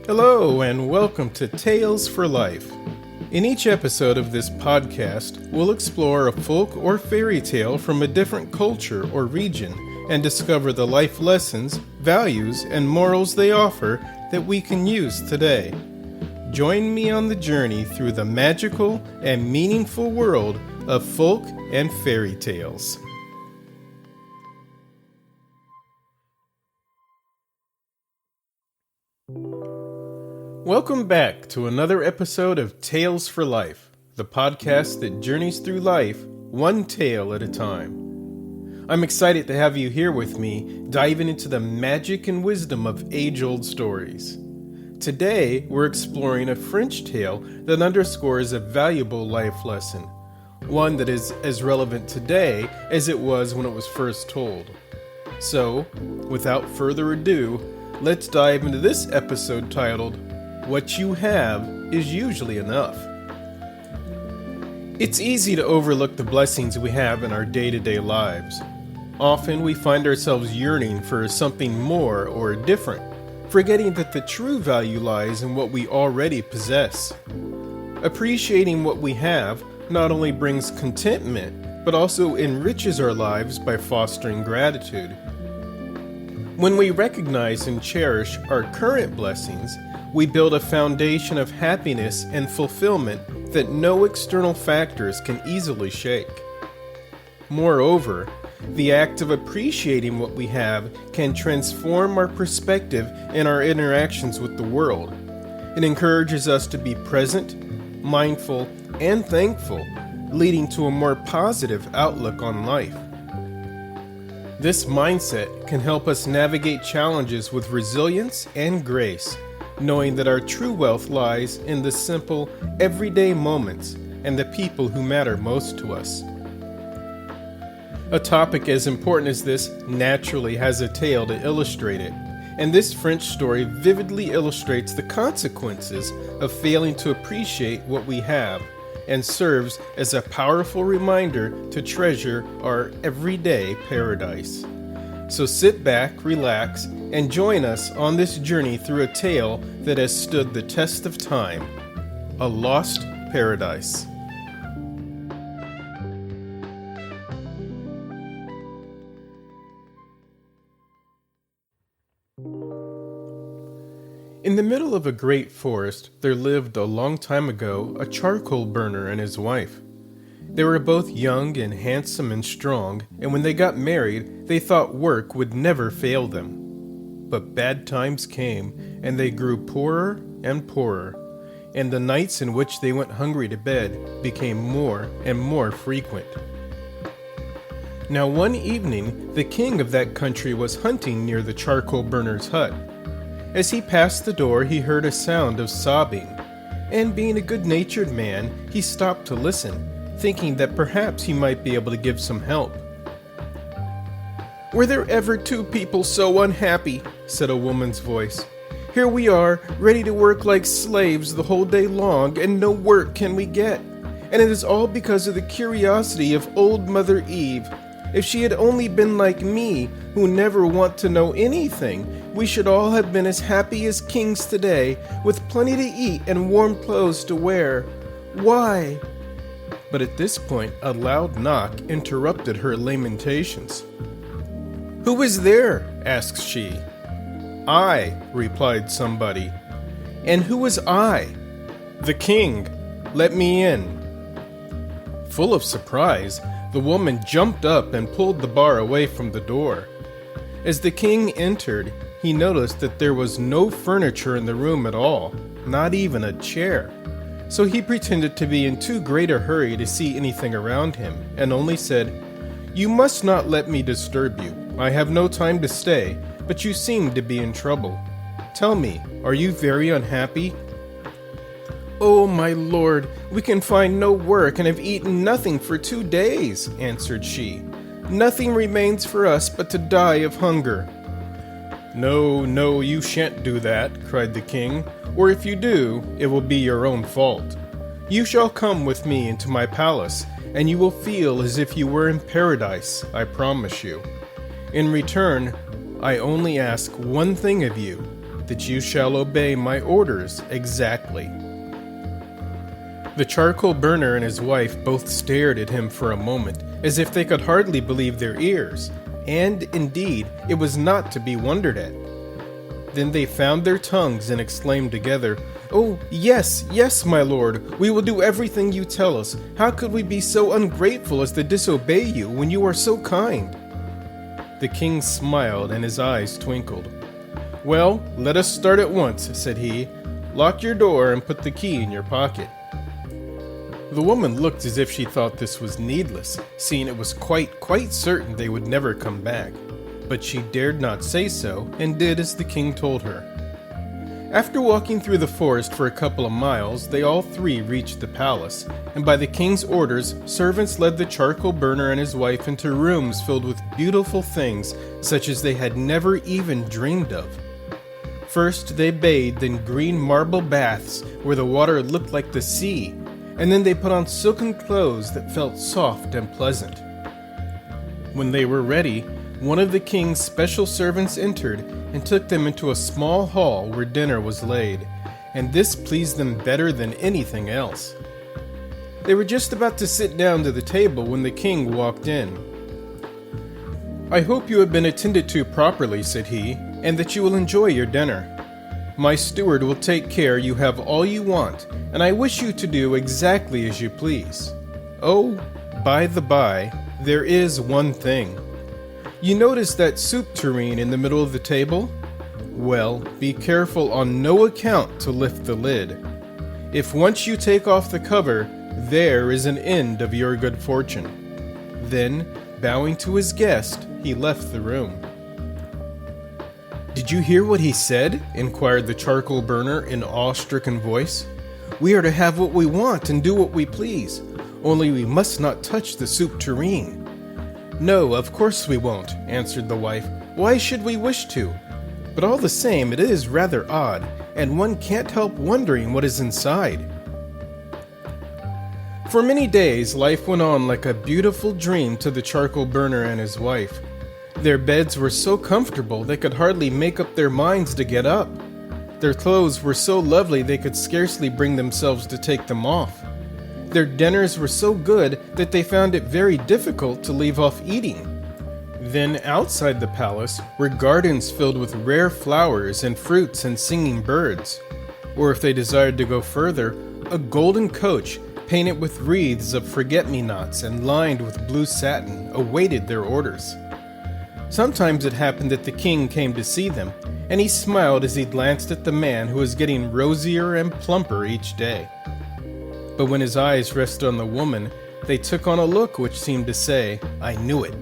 Hello, and welcome to Tales for Life. In each episode of this podcast, we'll explore a folk or fairy tale from a different culture or region and discover the life lessons, values, and morals they offer that we can use today. Join me on the journey through the magical and meaningful world of folk and fairy tales. Welcome back to another episode of Tales for Life, the podcast that journeys through life one tale at a time. I'm excited to have you here with me, diving into the magic and wisdom of age-old stories. Today, we're exploring a French tale that underscores a valuable life lesson, one that is as relevant today as it was when it was first told. So, without further ado, let's dive into this episode titled, What You Have is Usually Enough. It's easy to overlook the blessings we have in our day-to-day lives. Often we find ourselves yearning for something more or different, forgetting that the true value lies in what we already possess. Appreciating what we have not only brings contentment, but also enriches our lives by fostering gratitude. When we recognize and cherish our current blessings, we build a foundation of happiness and fulfillment that no external factors can easily shake. Moreover, the act of appreciating what we have can transform our perspective and our interactions with the world. It encourages us to be present, mindful, and thankful, leading to a more positive outlook on life. This mindset can help us navigate challenges with resilience and grace, knowing that our true wealth lies in the simple, everyday moments and the people who matter most to us. A topic as important as this naturally has a tale to illustrate it, and this French story vividly illustrates the consequences of failing to appreciate what we have, and serves as a powerful reminder to treasure our everyday paradise. So sit back, relax, and join us on this journey through a tale that has stood the test of time, A Lost Paradise. In the middle of a great forest, there lived a long time ago a charcoal burner and his wife. They were both young and handsome and strong, and when they got married, they thought work would never fail them. But bad times came, and they grew poorer and poorer, and the nights in which they went hungry to bed became more and more frequent. Now one evening, the king of that country was hunting near the charcoal burner's hut. As he passed the door, he heard a sound of sobbing, and being a good-natured man, he stopped to listen, thinking that perhaps he might be able to give some help. "Were there ever two people so unhappy?" said a woman's voice. "Here we are, ready to work like slaves the whole day long, and no work can we get. And it is all because of the curiosity of old Mother Eve. If she had only been like me, who never want to know anything, we should all have been as happy as kings today, with plenty to eat and warm clothes to wear. Why?" But at this point, a loud knock interrupted her lamentations. "Who is there?" asked she. "I," replied somebody. "And who is I?" "The king. Let me in." Full of surprise, the woman jumped up and pulled the bar away from the door. As the king entered, he noticed that there was no furniture in the room at all, not even a chair. So he pretended to be in too great a hurry to see anything around him, and only said, "You must not let me disturb you. I have no time to stay, but you seem to be in trouble. Tell me, are you very unhappy?" "Oh, my lord, we can find no work and have eaten nothing for 2 days," answered she. "Nothing remains for us but to die of hunger." No, you shan't do that," cried the king, "or if you do, it will be your own fault. You shall come with me into my palace, and you will feel as if you were in paradise, I promise you. In return, I only ask one thing of you. that you shall obey my orders exactly." The charcoal burner and his wife both stared at him for a moment, as if they could hardly believe their ears, and, indeed, it was not to be wondered at. Then they found their tongues and exclaimed together, "Oh, yes, yes, my lord, we will do everything you tell us. How could we be so ungrateful as to disobey you when you are so kind?" The king smiled and his eyes twinkled. "Well, let us start at once," said he. "Lock your door and put the key in your pocket." The woman looked as if she thought this was needless, seeing it was quite certain they would never come back. But she dared not say so, and did as the king told her. After walking through the forest for a couple of miles, they all three reached the palace, and by the king's orders, servants led the charcoal burner and his wife into rooms filled with beautiful things such as they had never even dreamed of. First they bathed in green marble baths where the water looked like the sea, and then they put on silken clothes that felt soft and pleasant. When they were ready, one of the king's special servants entered and took them into a small hall where dinner was laid, and this pleased them better than anything else. They were just about to sit down to the table when the king walked in. "I hope you have been attended to properly," said he, "and that you will enjoy your dinner. My steward will take care you have all you want, and I wish you to do exactly as you please. Oh, by the by, there is one thing. You notice that soup tureen in the middle of the table? Well, be careful on no account to lift the lid. If once you take off the cover, there is an end of your good fortune." Then, bowing to his guest, he left the room. "Did you hear what he said?" inquired the charcoal burner in awe-stricken voice. "We are to have what we want and do what we please, only we must not touch the soup tureen." "No, of course we won't," answered the wife. "Why should we wish to? But all the same, it is rather odd, and one can't help wondering what is inside." For many days, life went on like a beautiful dream to the charcoal burner and his wife. Their beds were so comfortable they could hardly make up their minds to get up. Their clothes were so lovely they could scarcely bring themselves to take them off. Their dinners were so good that they found it very difficult to leave off eating. Then outside the palace were gardens filled with rare flowers and fruits and singing birds. Or if they desired to go further, a golden coach painted with wreaths of forget-me-nots and lined with blue satin awaited their orders. Sometimes it happened that the king came to see them, and he smiled as he glanced at the man who was getting rosier and plumper each day. But when his eyes rested on the woman, they took on a look which seemed to say, "I knew it,"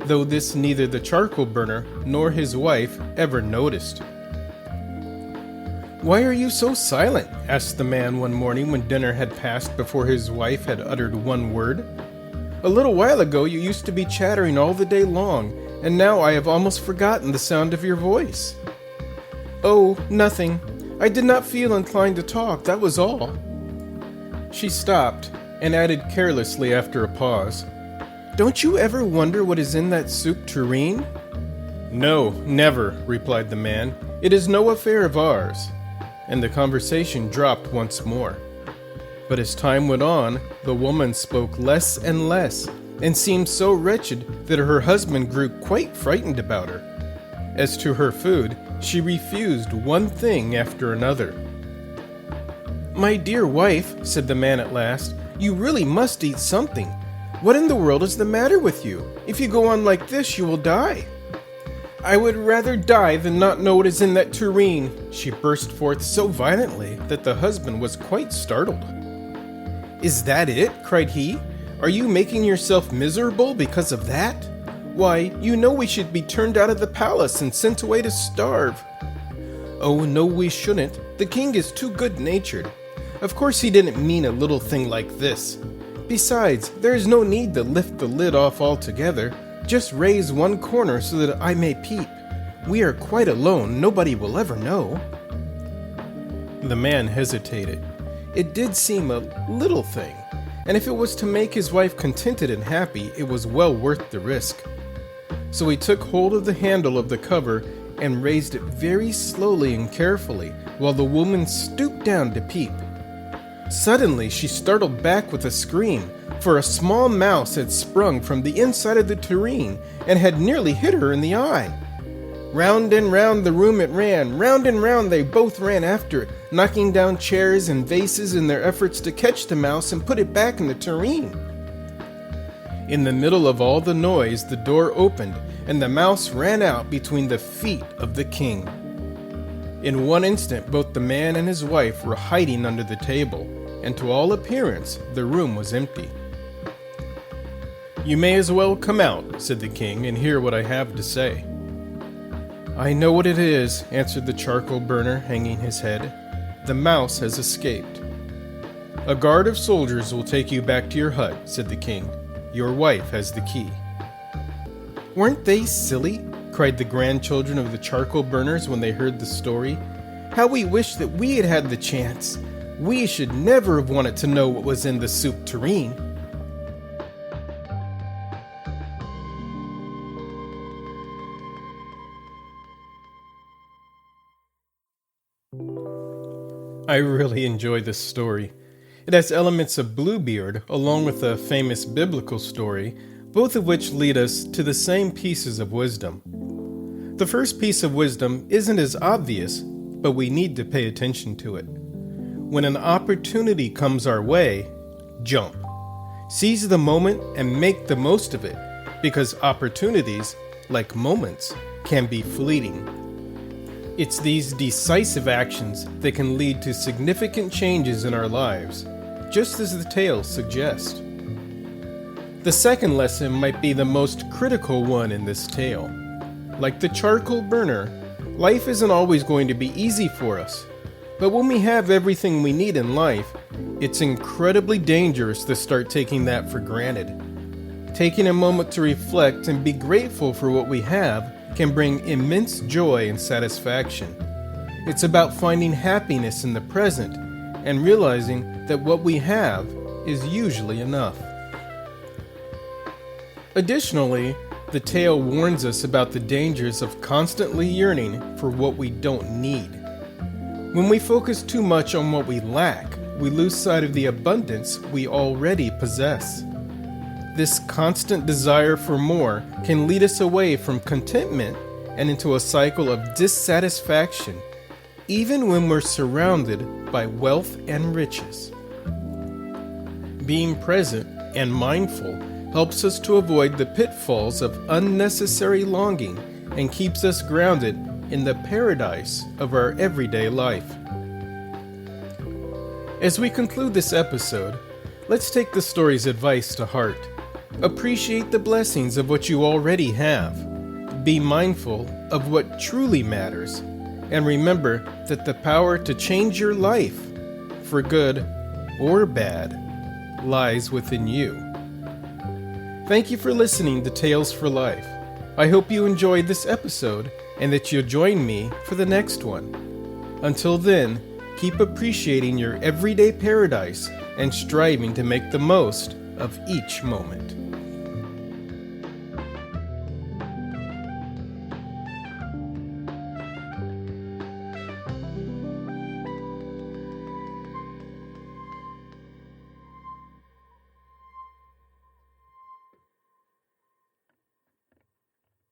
though this neither the charcoal burner nor his wife ever noticed. "Why are you so silent?" asked the man one morning when dinner had passed before his wife had uttered one word. "A little while ago you used to be chattering all the day long, and now I have almost forgotten the sound of your voice." "Oh, nothing. I did not feel inclined to talk, that was all." She stopped, and added carelessly after a pause, "Don't you ever wonder what is in that soup tureen?" "No, never," replied the man. "It is no affair of ours." And the conversation dropped once more. But as time went on, the woman spoke less and less, and seemed so wretched that her husband grew quite frightened about her. As to her food, she refused one thing after another. "My dear wife," said the man at last, "you really must eat something. What in the world is the matter with you? If you go on like this, you will die." "I would rather die than not know what is in that tureen," she burst forth so violently that the husband was quite startled. "Is that it?" cried he. "Are you making yourself miserable because of that? Why, you know we should be turned out of the palace and sent away to starve." "Oh, no, we shouldn't. The king is too good-natured. Of course he didn't mean a little thing like this. Besides, there is no need to lift the lid off altogether. Just raise one corner so that I may peep. We are quite alone, nobody will ever know." The man hesitated. It did seem a little thing, and if it was to make his wife contented and happy, it was well worth the risk. So he took hold of the handle of the cover and raised it very slowly and carefully while the woman stooped down to peep. Suddenly, she startled back with a scream, for a small mouse had sprung from the inside of the tureen and had nearly hit her in the eye. Round and round the room it ran, round and round they both ran after it, knocking down chairs and vases in their efforts to catch the mouse and put it back in the tureen. In the middle of all the noise, the door opened, and the mouse ran out between the feet of the king. In one instant, both the man and his wife were hiding under the table, and to all appearance, the room was empty. "You may as well come out," said the king, "and hear what I have to say." "I know what it is," answered the charcoal burner, hanging his head. "The mouse has escaped." "A guard of soldiers will take you back to your hut," said the king. "Your wife has the key." "Weren't they silly?" cried the grandchildren of the charcoal burners when they heard the story. "How we wish that we had had the chance. We should never have wanted to know what was in the soup tureen." I really enjoy this story. It has elements of Bluebeard along with a famous biblical story, both of which lead us to the same pieces of wisdom. The first piece of wisdom isn't as obvious, but we need to pay attention to it. When an opportunity comes our way, jump. Seize the moment and make the most of it, because opportunities, like moments, can be fleeting. It's these decisive actions that can lead to significant changes in our lives, just as the tale suggests. The second lesson might be the most critical one in this tale. Like the charcoal burner, life isn't always going to be easy for us. But when we have everything we need in life, it's incredibly dangerous to start taking that for granted. Taking a moment to reflect and be grateful for what we have can bring immense joy and satisfaction. It's about finding happiness in the present and realizing that what we have is usually enough. Additionally, the tale warns us about the dangers of constantly yearning for what we don't need. When we focus too much on what we lack, we lose sight of the abundance we already possess. This constant desire for more can lead us away from contentment and into a cycle of dissatisfaction, even when we're surrounded by wealth and riches. Being present and mindful helps us to avoid the pitfalls of unnecessary longing and keeps us grounded in the paradise of our everyday life. As we conclude this episode, let's take the story's advice to heart. Appreciate the blessings of what you already have. Be mindful of what truly matters. And remember that the power to change your life, for good or bad, lies within you. Thank you for listening to Tales for Life. I hope you enjoyed this episode and that you'll join me for the next one. Until then, keep appreciating your everyday paradise and striving to make the most of each moment.